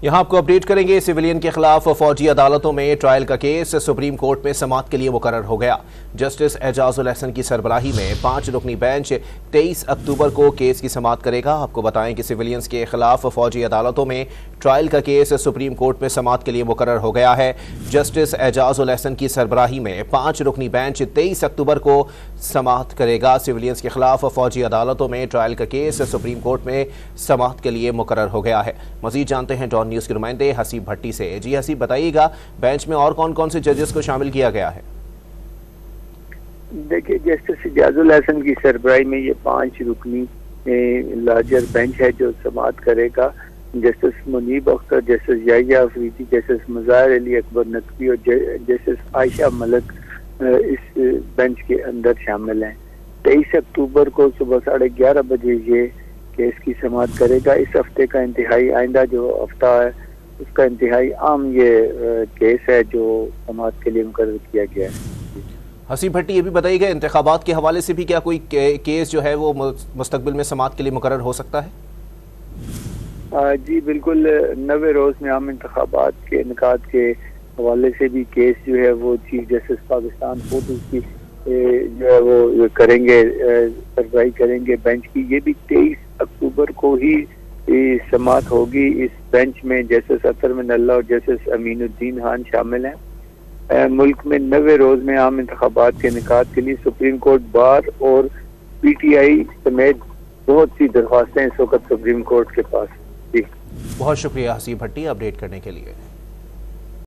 यहाँ आपको अपडेट करेंगे। सिविलियन के खिलाफ फौजी अदालतों में ट्रायल का केस सुप्रीम कोर्ट में समाअत के लिए मुकर्रर हो गया। जस्टिस एजाजुल अहसन की सरबराही में 5 रुकनी बेंच 23 अक्टूबर को केस की समाअत करेगा। आपको बताएं कि सिविलियंस के खिलाफ फौजी अदालतों में ट्रायल का केस सुप्रीम कोर्ट में समाअत के लिए मुकर्रर हो गया है। जस्टिस एजाजुल अहसन की सरबराही में 5 रुकनी बेंच 23 अक्टूबर को समाअत करेगा। सिविलियंस के खिलाफ फौजी अदालतों में ट्रायल का केस सुप्रीम कोर्ट में समाअत के लिए मुकर्रर हो गया है। मजीद जानते हैं डॉन न्यूज़ के नुमाइंदे हसीब भट्टी से। जी हसीब, बताइएगा बेंच में और कौन कौन से जजेस को शामिल किया गया है? देखिए, जस्टिस एजाजुल अहसन की सरबराही में ये 5 रुकनी लार्जर बेंच है जो समाअत करेगा। Justice Munib Akhtar, justice Yahya Afridi, justice Mazahir Ali Akbar Naqvi और जस्टिस आयशा मलिक इस बेंच के अंदर शामिल हैं। 23 अक्टूबर को सुबह 11:30 बजे ये केस की समाअत करेगा। इस हफ्ते का इंतहाई आइंदा जो हफ्ता है उसका इंतहाई आम ये केस है जो समाअत के लिए मुकर्रर किया गया है। हसीब भट्टी, ये भी बताइएगा इंतखाबात के हवाले से भी क्या कोई केस जो है वो मुस्तकबिल में समाअत के लिए मुकर्रर हो सकता है? जी बिल्कुल, 90 रोज में आम इंतखाबात के इनकाद के हवाले से भी केस जो है वो चीफ जस्टिस पाकिस्तान खुद उसकी जो है वो करेंगे, सरबराही करेंगे बेंच की। ये भी 23 अक्टूबर को ही समाअत होगी। इस बेंच में जस्टिस अतर मिनल्ला और जस्टिस अमीनुद्दीन खान शामिल हैं। मुल्क में 90 रोज में आम इंतखाबात के इनकाद के लिए सुप्रीम कोर्ट बार और PTI समेत बहुत सी दरख्वास्तें इस वक्त सुप्रीम कोर्ट के पास। जी, बहुत शुक्रिया हसीब भट्टी अपडेट करने के लिए।